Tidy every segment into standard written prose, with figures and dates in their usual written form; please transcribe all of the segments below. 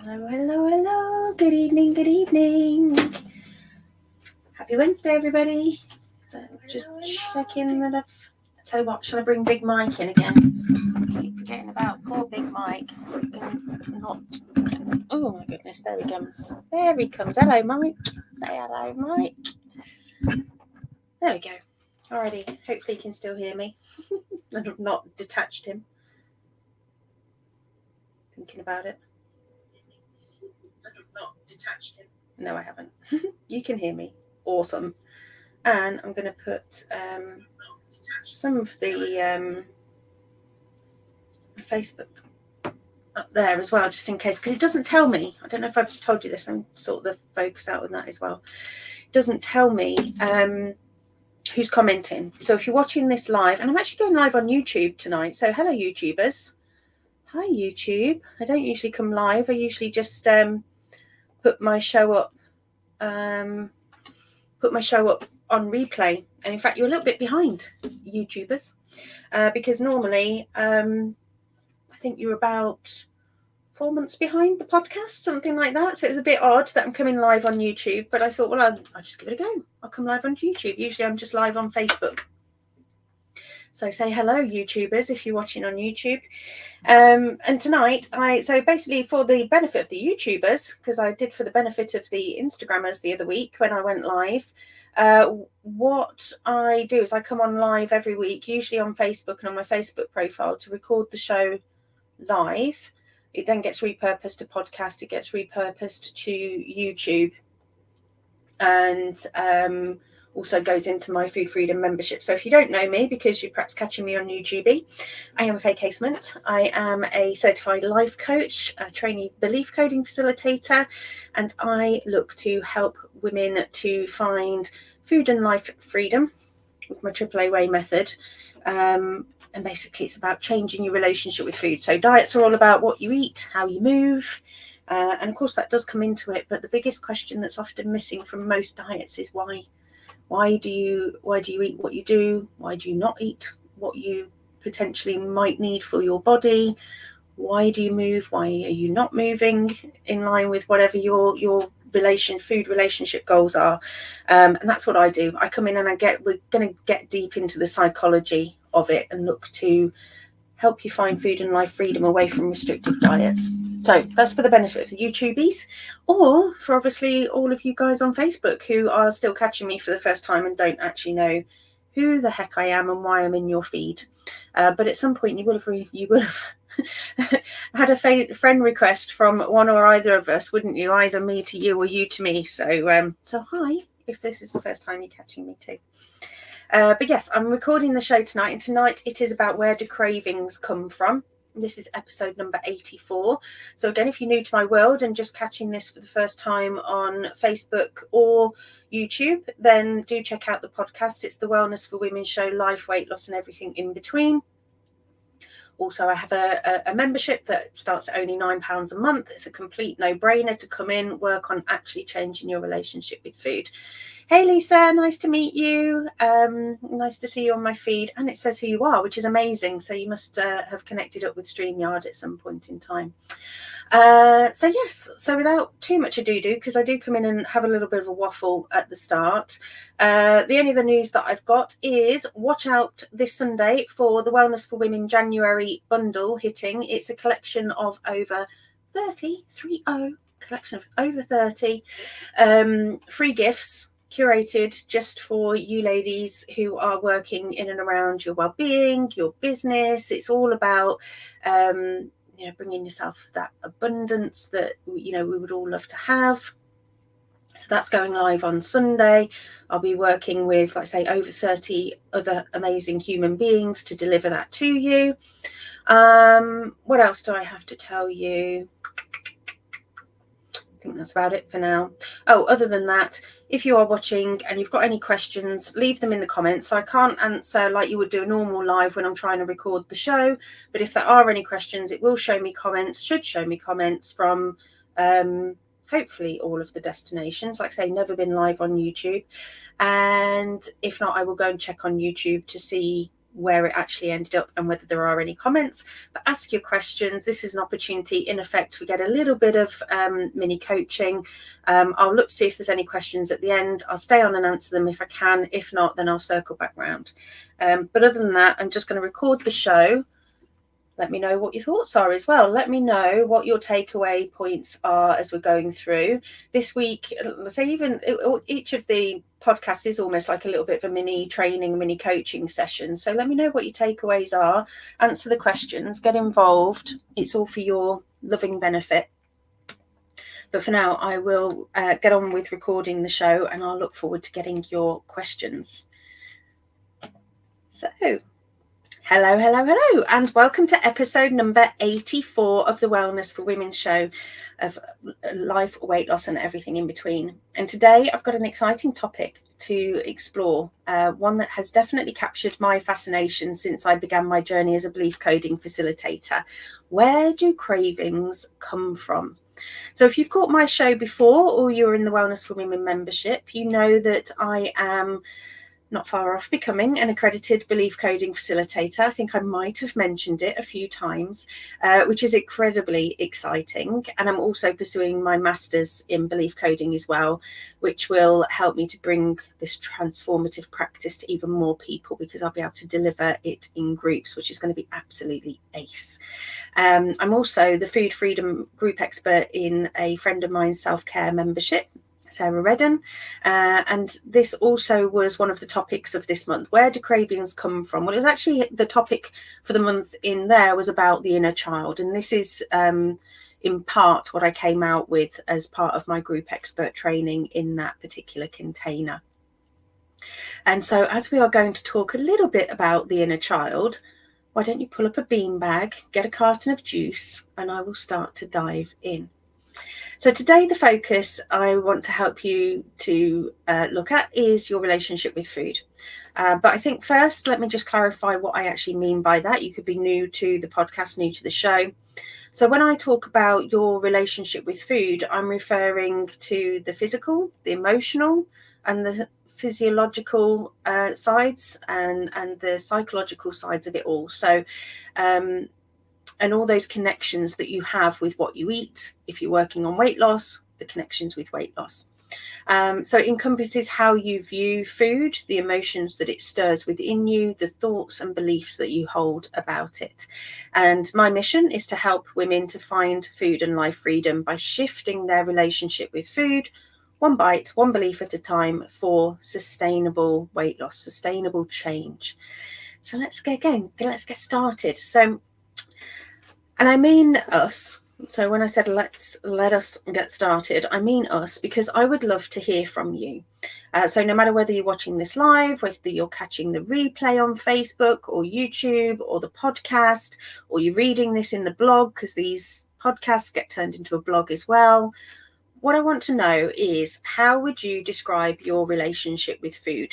Hello, hello, hello. Good evening, good evening. Happy Wednesday, everybody. So just checking that I'll tell you what, shall I bring Big Mike in again? I keep forgetting about poor Big Mike. Oh my goodness, there he comes. There he comes. Hello, Mike. Say hello, Mike. There we go. Alrighty. Hopefully you can still hear me. I've not detached him. Thinking about it. Not detached him. No, I haven't. You can hear me. Awesome. And I'm going to put some of the Facebook up there as well, just in case, because it doesn't tell me. I don't know if I've told you this. I'm sort of the focus out on that as well. It doesn't tell me who's commenting. So if you're watching this live, and I'm actually going live on YouTube tonight. So hello, YouTubers. Hi, YouTube. I don't usually come live. I usually just put my show up on replay. And in fact, you're a little bit behind, YouTubers, because normally I think you're about 4 months behind the podcast, something like that. So it was a bit odd that I'm coming live on YouTube, but I thought, well, I'll just give it a go. I'll come live on YouTube. Usually I'm just live on Facebook. So say hello, YouTubers, if you're watching on YouTube. And tonight, so basically for the benefit of the YouTubers, because I did for the benefit of the Instagrammers the other week when I went live, what I do is I come on live every week, usually on Facebook and on my Facebook profile, to record the show live. It then gets repurposed to podcast. It gets repurposed to YouTube, and also goes into my Food Freedom membership. So if you don't know me, because you're perhaps catching me on YouTube, I am Faye Casement. I am a certified life coach, a trainee belief coding facilitator, and I look to help women to find food and life freedom with my AAA Way method. And basically it's about changing your relationship with food. So diets are all about what you eat, how you move, and of course that does come into it. But the biggest question that's often missing from most diets is why. Why do you eat what you do? Why do you not eat what you potentially might need for your body? Why do you move? Why are you not moving in line with whatever your food relationship goals are? And that's what I do. I come in and we're going to get deep into the psychology of it and look to help you find food and life freedom away from restrictive diets. So that's for the benefit of the YouTubies, or for obviously all of you guys on Facebook who are still catching me for the first time and don't actually know who the heck I am and why I'm in your feed. But at some point you will have had a friend request from one or either of us, wouldn't you? Either me to you or you to me. So hi, if this is the first time you're catching me too. But yes, I'm recording the show tonight, and tonight it is about where do cravings come from. This is episode number 84. So again, if you're new to my world and just catching this for the first time on Facebook or YouTube, then do check out the podcast. It's the Wellness for Women show, life, weight loss, and everything in between. Also, I have a membership that starts at only £9 a month. It's a complete no-brainer to come in, work on actually changing your relationship with food. Hey, Lisa, nice to meet you. Nice to see you on my feed. And it says who you are, which is amazing. So you must have connected up with StreamYard at some point in time. So yes, so without too much ado, because I do come in and have a little bit of a waffle at the start. The only other news that I've got is watch out this Sunday for the Wellness for Women January bundle hitting. It's a collection of over 30 free gifts curated just for you ladies who are working in and around your well-being, your business. It's all about bringing yourself that abundance that we would all love to have. So that's going live on Sunday. I'll be working with, like I say, over 30 other amazing human beings to deliver that to you. What else do I have to tell you? I think that's about it for now. Oh, other than that, if you are watching and you've got any questions, leave them in the comments. I can't answer like you would do a normal live when I'm trying to record the show, but if there are any questions, it will show me comments, should show me comments from hopefully hopefully all of the destinations. Like I say, never been live on YouTube. And if not, I will go and check on YouTube to see where it actually ended up and whether there are any comments. But ask your questions. This is an opportunity, in effect, we get a little bit of mini coaching. I'll look to see if there's any questions at the end. I'll stay on and answer them if I can. If not, then I'll circle back round. But other than that, I'm just going to record the show. Let me know what your thoughts are as well. Let me know what your takeaway points are as we're going through. This week, let's say even each of the podcasts is almost like a little bit of a mini training, mini coaching session. So let me know what your takeaways are. Answer the questions. Get involved. It's all for your loving benefit. But for now, I will get on with recording the show, and I'll look forward to getting your questions. So... Hello, and welcome to episode number 84 of the Wellness for Women show of life, weight loss, and everything in between. And today I've got an exciting topic to explore, one that has definitely captured my fascination since I began my journey as a belief coding facilitator. Where do cravings come from? So if you've caught my show before, or you're in the Wellness for Women membership, you know that I am not far off becoming an accredited belief coding facilitator. I think I might have mentioned it a few times, which is incredibly exciting. And I'm also pursuing my master's in belief coding as well, which will help me to bring this transformative practice to even more people, because I'll be able to deliver it in groups, which is going to be absolutely ace. I'm also the food freedom group expert in a friend of mine's self-care membership, Sarah Redden, and this also was one of the topics of this month. Where do cravings come from? Well, it was actually the topic for the month in there was about the inner child, and this is in part what I came out with as part of my group expert training in that particular container. And so as we are going to talk a little bit about the inner child, why don't you pull up a beanbag, get a carton of juice, and I will start to dive in. So today the focus I want to help you to look at is your relationship with food. But I think first, let me just clarify what I actually mean by that. You could be new to the podcast, new to the show. So when I talk about your relationship with food, I'm referring to the physical, the emotional, and the physiological sides and the psychological sides of it all. So and all those connections that you have with what you eat. If you're working on weight loss, the connections with weight loss. So it encompasses how you view food, the emotions that it stirs within you, the thoughts and beliefs that you hold about it. And my mission is to help women to find food and life freedom by shifting their relationship with food, one bite, one belief at a time, for sustainable weight loss, sustainable change. So let's get started. And I mean us. So when I said let us get started, I mean us, because I would love to hear from you. So no matter whether you're watching this live, whether you're catching the replay on Facebook or YouTube or the podcast, or you're reading this in the blog, because these podcasts get turned into a blog as well, what I want to know is, how would you describe your relationship with food?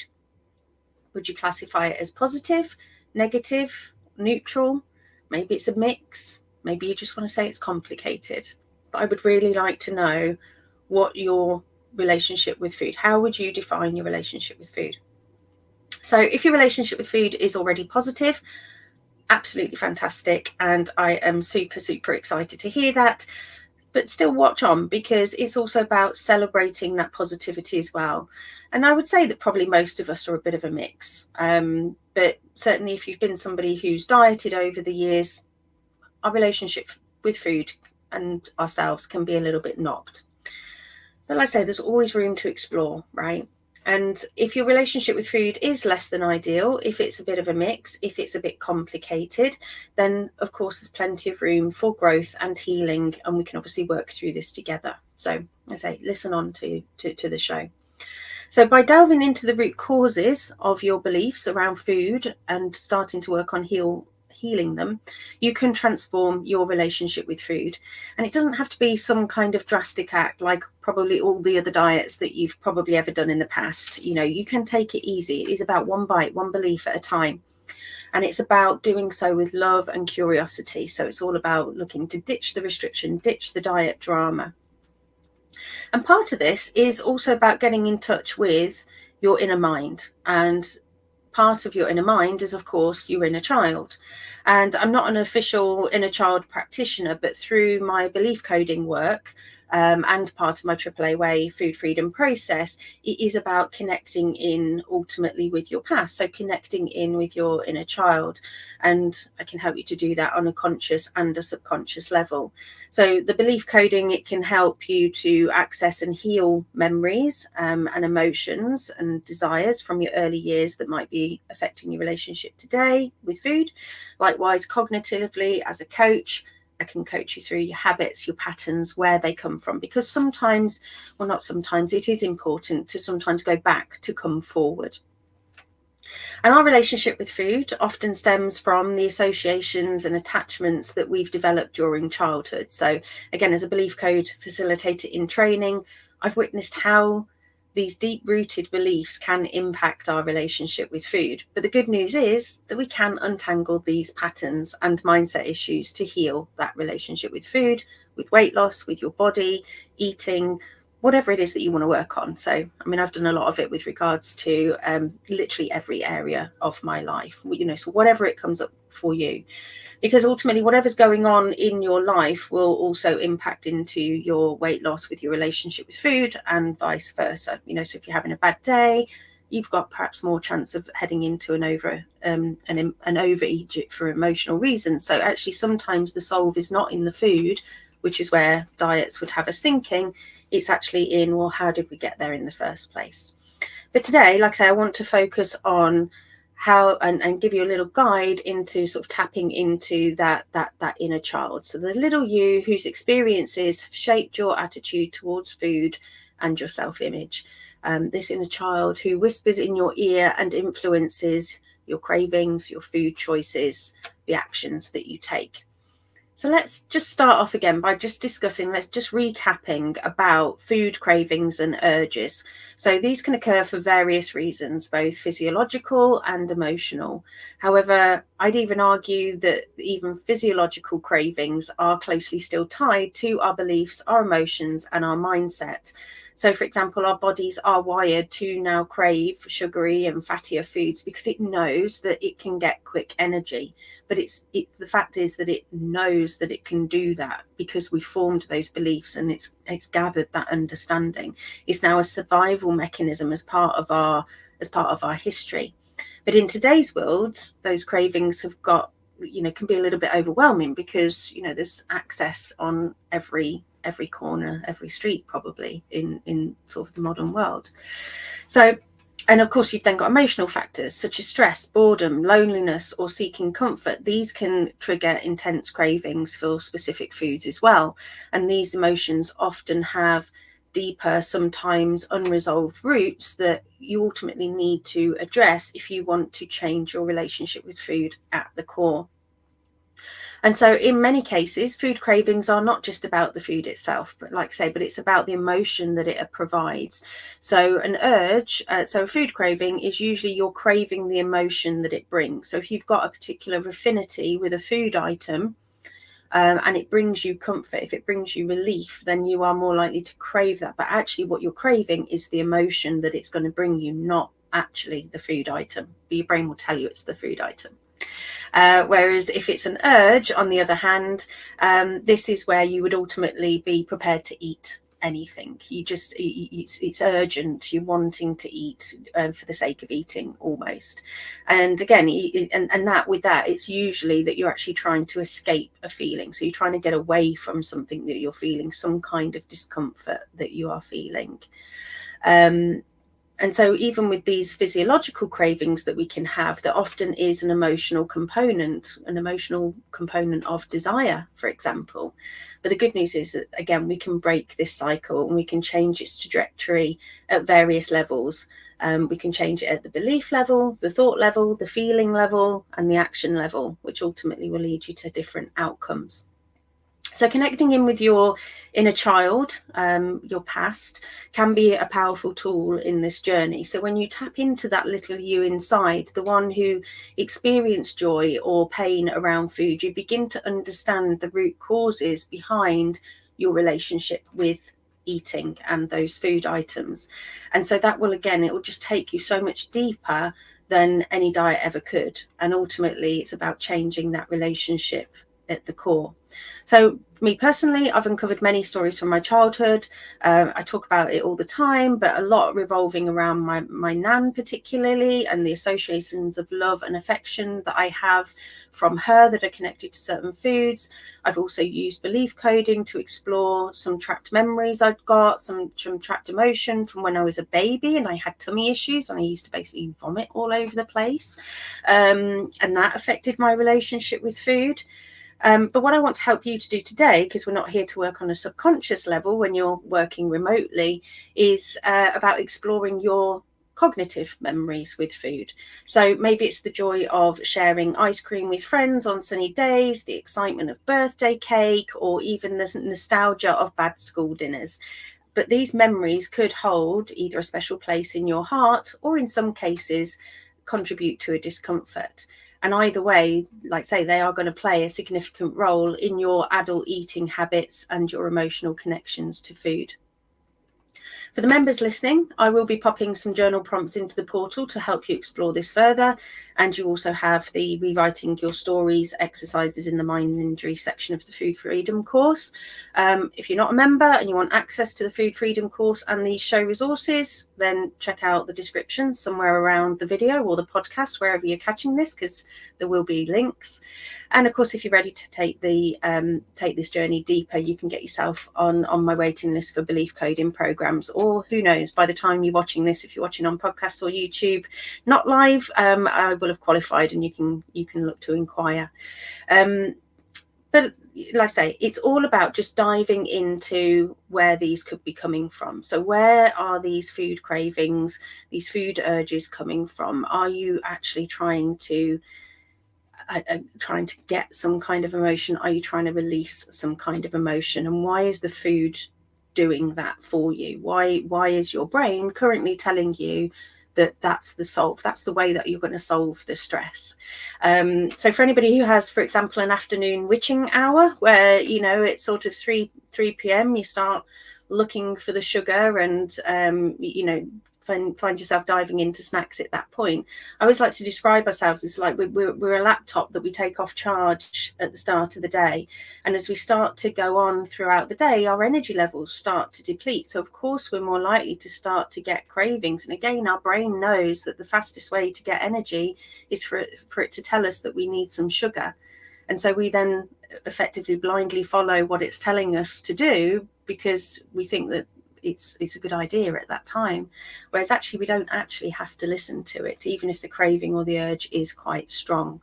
Would you classify it as positive, negative, neutral? Maybe it's a mix. Maybe you just want to say it's complicated. But I would really like to know what your relationship with food, how would you define your relationship with food? So if your relationship with food is already positive, absolutely fantastic. And I am super, super excited to hear that. But still watch on, because it's also about celebrating that positivity as well. And I would say that probably most of us are a bit of a mix. But certainly if you've been somebody who's dieted over the years, our relationship with food and ourselves can be a little bit knocked. But like I say, there's always room to explore, right? And if your relationship with food is less than ideal, if it's a bit of a mix, if it's a bit complicated, then of course there's plenty of room for growth and healing, and we can obviously work through this together. So I say, listen on to the show. So by delving into the root causes of your beliefs around food and starting to work on healing them, you can transform your relationship with food. And it doesn't have to be some kind of drastic act like probably all the other diets that you've probably ever done in the past. You know, you can take it easy. It is about one bite, one belief at a time. And it's about doing so with love and curiosity. So it's all about looking to ditch the restriction, ditch the diet drama. And part of this is also about getting in touch with your inner mind. And part of your inner mind is, of course, your inner child. And I'm not an official inner child practitioner, but through my belief coding work, and part of my AAA Way food freedom process, it is about connecting in ultimately with your past. So connecting in with your inner child. And I can help you to do that on a conscious and a subconscious level. So the belief coding, it can help you to access and heal memories, and emotions and desires from your early years that might be affecting your relationship today with food. Likewise, cognitively, as a coach, I can coach you through your habits, your patterns, where they come from, because sometimes, well, not sometimes, it is important to sometimes go back to come forward. And our relationship with food often stems from the associations and attachments that we've developed during childhood. So again, as a belief code facilitator in training, I've witnessed how these deep-rooted beliefs can impact our relationship with food. But the good news is that we can untangle these patterns and mindset issues to heal that relationship with food, with weight loss, with your body, eating, whatever it is that you want to work on. So, I mean, I've done a lot of it with regards to literally every area of my life, so whatever it comes up for you, because ultimately whatever's going on in your life will also impact into your weight loss with your relationship with food and vice versa. So if you're having a bad day, you've got perhaps more chance of heading into an overeat for emotional reasons. So actually sometimes the solve is not in the food, which is where diets would have us thinking. It's actually in, well, how did we get there in the first place? But today, like I say, I want to focus on how and give you a little guide into sort of tapping into that inner child. So the little you whose experiences have shaped your attitude towards food and your self-image. This inner child who whispers in your ear and influences your cravings, your food choices, the actions that you take. So let's just start off again by just recapping about food cravings and urges. So these can occur for various reasons, both physiological and emotional. However, I'd even argue that even physiological cravings are closely still tied to our beliefs, our emotions, and our mindset. So, for example, our bodies are wired to now crave sugary and fattier foods because it knows that it can get quick energy. But the fact is that it knows that it can do that because we formed those beliefs and it's gathered that understanding. It's now a survival mechanism as part of our history. But in today's world, those cravings have got, can be a little bit overwhelming because, there's access on every corner, every street, probably in sort of the modern world. So, and of course, you've then got emotional factors such as stress, boredom, loneliness, or seeking comfort. These can trigger intense cravings for specific foods as well. And these emotions often have deeper, sometimes unresolved roots that you ultimately need to address if you want to change your relationship with food at the core. And so in many cases, food cravings are not just about the food itself, but like I say, but it's about the emotion that it provides. So an urge, so a food craving is usually you're craving the emotion that it brings. So if you've got a particular affinity with a food item, and it brings you comfort, if it brings you relief, then you are more likely to crave that. But actually what you're craving is the emotion that it's going to bring you, not actually the food item. But your brain will tell you it's the food item. Whereas if it's an urge, on the other hand, this is where you would ultimately be prepared to eat anything. It's urgent. You're wanting to eat for the sake of eating, almost. And again, and that with that, it's usually that you're actually trying to escape a feeling. So you're trying to get away from something that you're feeling, some kind of discomfort that you are feeling. And so even with these physiological cravings that we can have, there often is an emotional component of desire, for example. But the good news is that, again, we can break this cycle and we can change its trajectory at various levels. We can change it at the belief level, the thought level, the feeling level, and the action level, which ultimately will lead you to different outcomes. So connecting in with your inner child, your past, can be a powerful tool in this journey. So when you tap into that little you inside, the one who experienced joy or pain around food, you begin to understand the root causes behind your relationship with eating and those food items. And so that will, again, it will just take you so much deeper than any diet ever could. And ultimately, it's about changing that relationship at the core. So for me personally, I've uncovered many stories from my childhood. I talk about it all the time, but a lot revolving around my nan particularly, and the associations of love and affection that I have from her that are connected to certain foods. I've also used belief coding to explore some trapped memories I'd got, some trapped emotion from when I was a baby and I had tummy issues and I used to basically vomit all over the place. And that affected my relationship with food. But what I want to help you to do today, because we're not here to work on a subconscious level when you're working remotely, is about exploring your cognitive memories with food. So maybe it's the joy of sharing ice cream with friends on sunny days, the excitement of birthday cake, or even the nostalgia of bad school dinners. But these memories could hold either a special place in your heart, or in some cases contribute to a discomfort. And either way, like I say, they are going to play a significant role in your adult eating habits and your emotional connections to food. For the members listening, I will be popping some journal prompts into the portal to help you explore this further. And you also have the rewriting your stories exercises in the mind injury section of the Food Freedom course. If you're not a member and you want access to the Food Freedom course and these show resources, then check out the description somewhere around the video or the podcast, wherever you're catching this, because there will be links. And of course, if you're ready to take this journey deeper, you can get yourself on my waiting list for belief coding programs. Or who knows, by the time you're watching this, if you're watching on podcast or YouTube, not live, I will have qualified and you can look to inquire. But like I say, it's all about just diving into where these could be coming from. So where are these food cravings, these food urges coming from? Are you actually trying to get some kind of emotion? Are you trying to release some kind of emotion? And why is the food doing that for you? Why is your brain currently telling you that that's the solve, that's the way that you're going to solve the stress? So for anybody who has, for example, an afternoon witching hour where, it's sort of 3 p.m, you start looking for the sugar and find yourself diving into snacks at that point. I always like to describe ourselves as like we're a laptop that we take off charge at the start of the day, and as we start to go on throughout the day, our energy levels start to deplete. So of course we're more likely to start to get cravings. And again, our brain knows that the fastest way to get energy is for it to tell us that we need some sugar. And so we then effectively blindly follow what it's telling us to do because we think that it's a good idea at that time, whereas actually we don't actually have to listen to it, even if the craving or the urge is quite strong.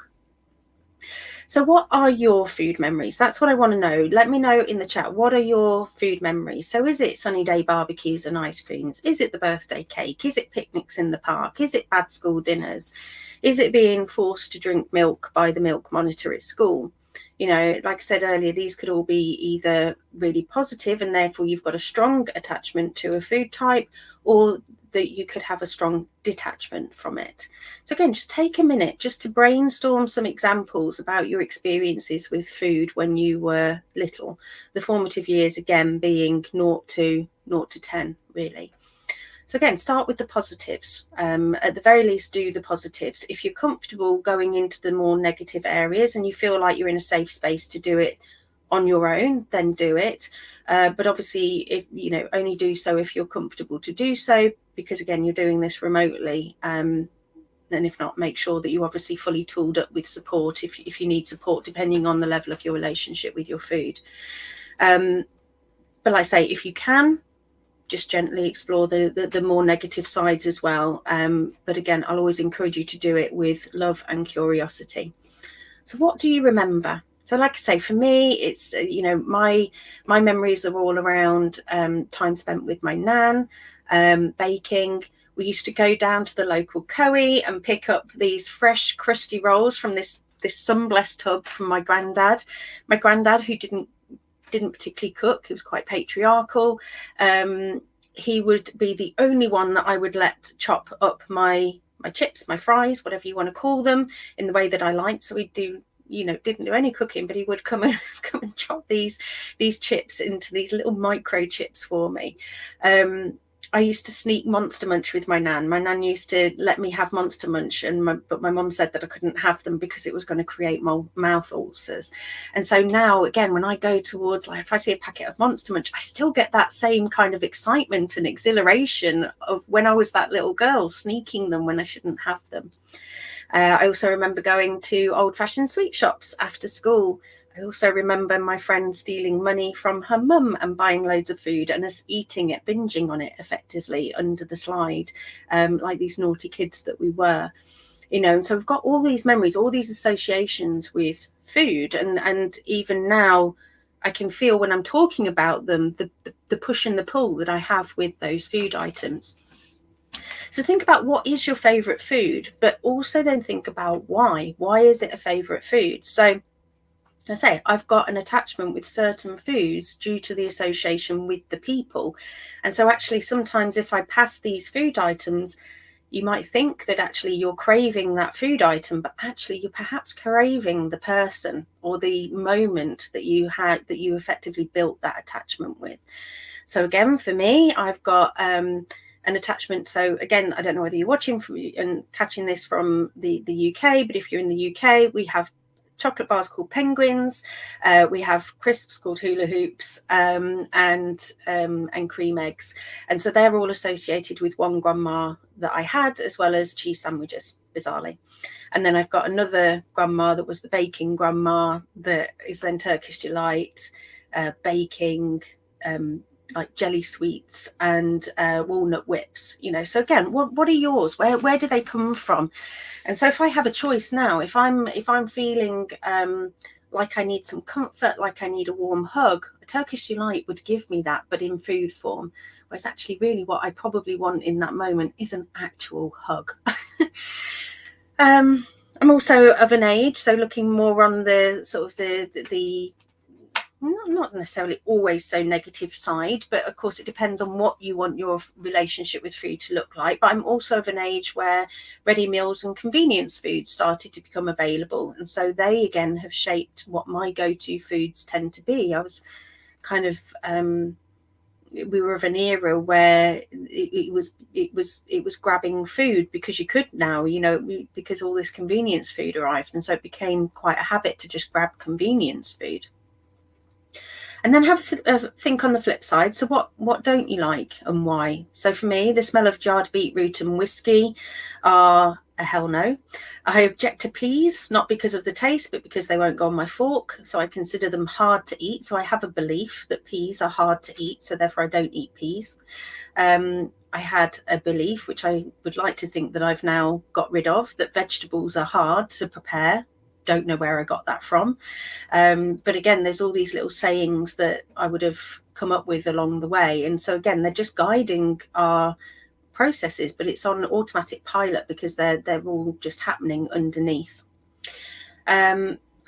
So what are your food memories? That's what I want to know. Let me know in the chat. What are your food memories? So is it sunny day barbecues and ice creams? Is it the birthday cake? Is it picnics in the park? Is it bad school dinners? Is it being forced to drink milk by the milk monitor at school? Like I said earlier, these could all be either really positive and therefore you've got a strong attachment to a food type, or that you could have a strong detachment from it. So again, just take a minute just to brainstorm some examples about your experiences with food when you were little. The formative years, again, being 0 to 10, really. So again, start with the positives. At the very least, do the positives. If you're comfortable going into the more negative areas and you feel like you're in a safe space to do it on your own, then do it. But obviously, if only do so if you're comfortable to do so, because again, you're doing this remotely. And if not, make sure that you're obviously fully tooled up with support if you need support, depending on the level of your relationship with your food. But like I say, if you can, just gently explore the more negative sides as well. But again, I'll always encourage you to do it with love and curiosity. So what do you remember? So like I say, for me, it's, my memories are all around time spent with my nan, baking. We used to go down to the local Coe and pick up these fresh, crusty rolls from this sun-blessed tub from my granddad. My granddad, who didn't particularly cook, he was quite patriarchal. He would be the only one that I would let chop up my chips, my fries, whatever you want to call them, in the way that I like. So we'd do didn't do any cooking, but he would come and chop these chips into these little micro chips for me. I used to sneak Monster Munch with my nan. My nan used to let me have Monster Munch, but my mum said that I couldn't have them because it was going to create mouth ulcers. And so now, again, when I go towards, like, if I see a packet of Monster Munch, I still get that same kind of excitement and exhilaration of when I was that little girl sneaking them when I shouldn't have them. I also remember going to old-fashioned sweet shops after school. I also remember my friend stealing money from her mum and buying loads of food and us eating it, binging on it effectively under the slide, like these naughty kids that we were. And so we've got all these memories, all these associations with food, and even now I can feel when I'm talking about them, the push and the pull that I have with those food items. So think about what is your favourite food, but also then think about why. Why is it a favourite food? So I say I've got an attachment with certain foods due to the association with the people. And so actually sometimes if I pass these food items, you might think that actually you're craving that food item, but actually you're perhaps craving the person or the moment that you had, that you effectively built that attachment with. So again, for me, I've got an attachment. So again, I don't know whether you're watching and catching this from the UK, but if you're in the UK, we have chocolate bars called penguins, we have crisps called hula hoops, and cream eggs, and so they're all associated with one grandma that I had, as well as cheese sandwiches, bizarrely. And then I've got another grandma that was the baking grandma, that is then Turkish delight, baking, like jelly sweets and walnut whips. So again, what are yours? Where do they come from? And so if I have a choice now, if I'm feeling like I need some comfort, like I need a warm hug, a Turkish delight would give me that, but in food form. Whereas actually really what I probably want in that moment is an actual hug. I'm also of an age, so looking more on the sort of the not necessarily always so negative side, but of course it depends on what you want your relationship with food to look like. But I'm also of an age where ready meals and convenience food started to become available, and so they again have shaped what my go-to foods tend to be. I was kind of we were of an era where it was grabbing food because you could now, because all this convenience food arrived, and so it became quite a habit to just grab convenience food. And then have a think on the flip side. So what don't you like and why? So for me, the smell of jarred beetroot and whiskey are a hell no. I object to peas, not because of the taste, but because they won't go on my fork. So I consider them hard to eat. So I have a belief that peas are hard to eat. So therefore I don't eat peas. I had a belief, which I would like to think that I've now got rid of, that vegetables are hard to prepare. Don't know where I got that from. But again, there's all these little sayings that I would have come up with along the way. And so again, they're just guiding our processes, but it's on automatic pilot because they're all just happening underneath.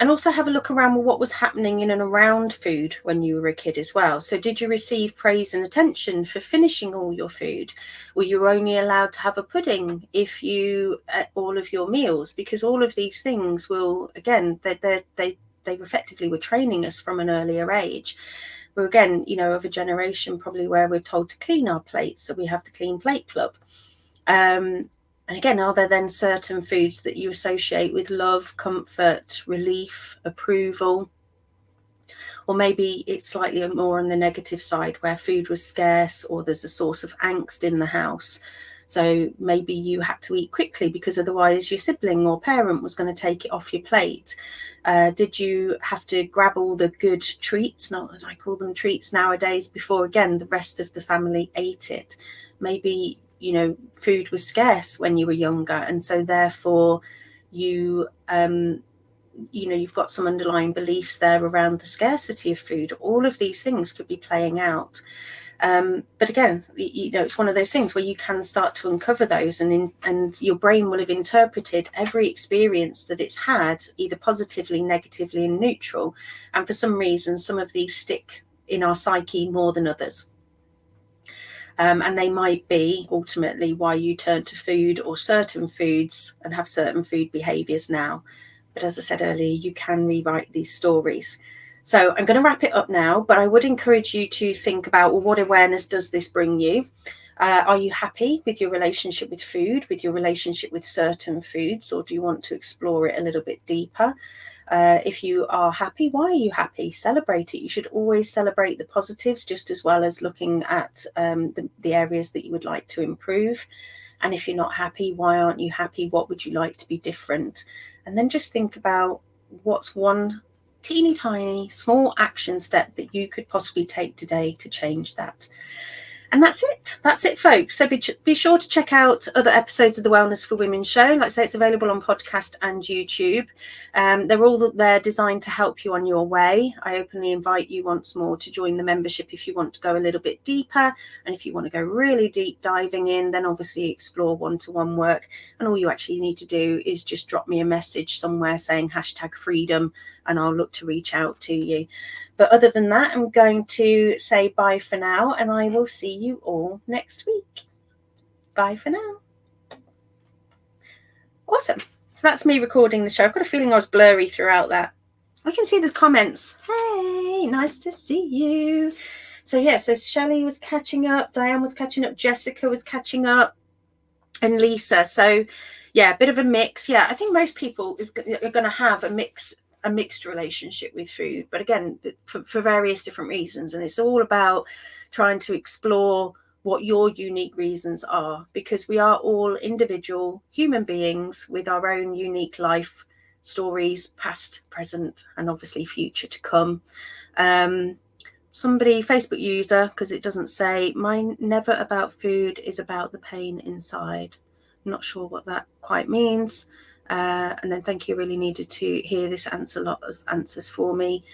And also have a look around with what was happening in and around food when you were a kid as well. So did you receive praise and attention for finishing all your food? Were you only allowed to have a pudding if you ate all of your meals? Because all of these things will, again, they effectively were training us from an earlier age. We're again, of a generation probably where we're told to clean our plates. So we have the Clean Plate Club. And again, are there then certain foods that you associate with love, comfort, relief, approval? Or maybe it's slightly more on the negative side where food was scarce or there's a source of angst in the house. So maybe you had to eat quickly because otherwise your sibling or parent was going to take it off your plate. Did you have to grab all the good treats, not that I call them treats nowadays, before again the rest of the family ate it? Maybe food was scarce when you were younger, and so therefore you've got some underlying beliefs there around the scarcity of food. All of these things could be playing out. But again, it's one of those things where you can start to uncover those, and your brain will have interpreted every experience that it's had, either positively, negatively, and neutral. And for some reason, some of these stick in our psyche more than others. And they might be ultimately why you turn to food or certain foods and have certain food behaviours now. But as I said earlier, you can rewrite these stories. So I'm going to wrap it up now, but I would encourage you to think about, well, what awareness does this bring you? Are you happy with your relationship with food, with your relationship with certain foods, or do you want to explore it a little bit deeper? If you are happy, why are you happy? Celebrate it. You should always celebrate the positives just as well as looking at the areas that you would like to improve. And if you're not happy, why aren't you happy? What would you like to be different? And then just think about what's one teeny tiny small action step that you could possibly take today to change that. And that's it, folks. So be sure to check out other episodes of the Wellness for Women show. Like I say, it's available on podcast and YouTube. They're all there designed to help you on your way. I openly invite you once more to join the membership if you want to go a little bit deeper. And if you want to go really deep diving in, then obviously explore one-to-one work. And all you actually need to do is just drop me a message somewhere saying #freedom, and I'll look to reach out to you. But other than that, I'm going to say bye for now, and I will see you all next week. Bye for now. Awesome. So that's me recording the show. I've got a feeling I was blurry throughout that. I can see the comments. Hey, nice to see you. So yeah, so Shelley was catching up, Diane was catching up, Jessica was catching up, and Lisa. So yeah, a bit of a mix. Yeah, I think most people are going to have a mixed relationship with food, but again, for various different reasons. And it's all about trying to explore what your unique reasons are, because we are all individual human beings with our own unique life stories, past, present, and obviously future to come. Somebody, Facebook user, because it doesn't say, mine never about food is about the pain inside. I'm not sure what that quite means. And then thank you, really needed to hear this answer, a lot of answers for me.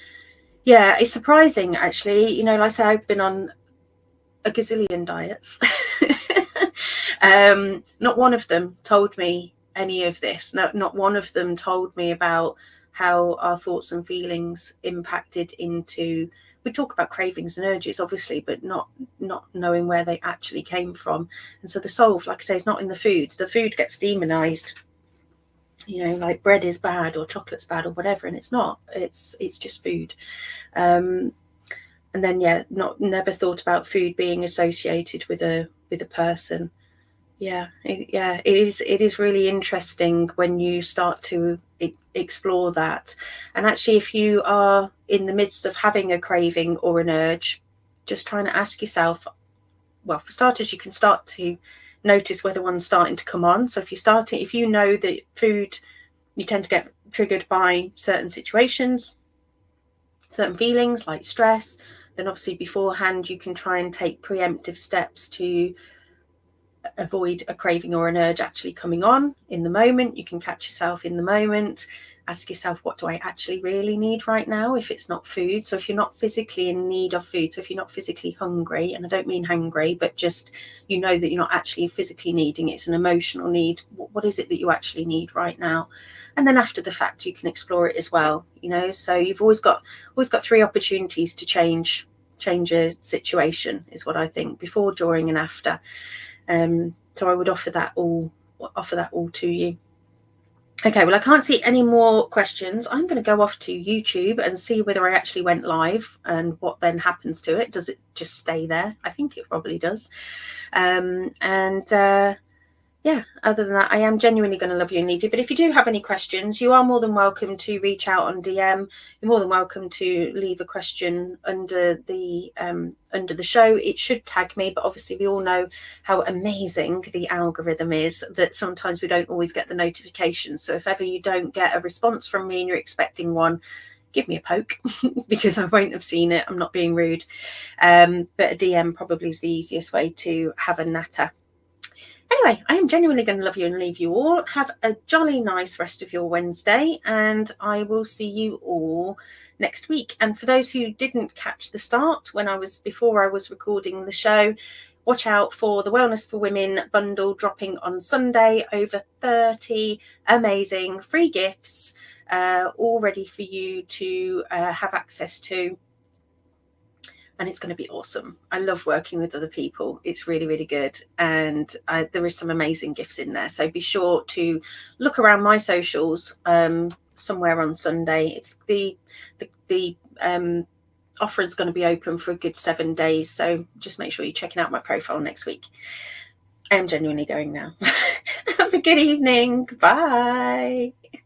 Yeah, it's surprising actually. You know, like I say, I've been on a gazillion diets. Not one of them told me any of this. No, not one of them told me about how our thoughts and feelings impacted into, we talk about cravings and urges obviously, but not knowing where they actually came from. And so the solve, like I say, is not in the food. The food gets demonized, you know, like bread is bad or chocolate's bad or whatever, and it's not. It's just food. And then yeah, never thought about food being associated with a person. It is really interesting when you start to explore that. And actually, if you are in the midst of having a craving or an urge, just trying to ask yourself, well, for starters, you can start to notice whether one's starting to come on. So if you know that food, you tend to get triggered by certain situations, certain feelings like stress, then obviously beforehand you can try and take preemptive steps to avoid a craving or an urge actually coming on in the moment. You can catch yourself in the moment, ask yourself, what do I actually really need right now if it's not food? So if you're not physically in need of food, so if you're not physically hungry, and I don't mean hangry, but just you know that you're not actually physically needing it, it's an emotional need, what is it that you actually need right now? And then after the fact you can explore it as well, you know. So you've always got 3 opportunities to change a situation, is what I think, before, during and after. So I would offer that all to you. Okay, well, I can't see any more questions. I'm going to go off to YouTube and see whether I actually went live and what then happens to it. Does it just stay there? I think it probably does. Yeah, other than that, I am genuinely going to love you and leave you. But if you do have any questions, you are more than welcome to reach out on DM. You're more than welcome to leave a question under the show. It should tag me, but obviously we all know how amazing the algorithm is, that sometimes we don't always get the notifications. So if ever you don't get a response from me and you're expecting one, give me a poke because I won't have seen it. I'm not being rude. But a DM probably is the easiest way to have a natter. Anyway, I am genuinely going to love you and leave you all. Have a jolly nice rest of your Wednesday, and I will see you all next week. And for those who didn't catch the start before I was recording the show, watch out for the Wellness for Women bundle dropping on Sunday. Over 30 amazing free gifts all ready for you to have access to. and it's going to be awesome. I love working with other people. It's really, really good. And there is some amazing gifts in there. So be sure to look around my socials somewhere on Sunday. It's the offer is going to be open for a good 7 days. So just make sure you're checking out my profile next week. I am genuinely going now. Have a good evening. Bye.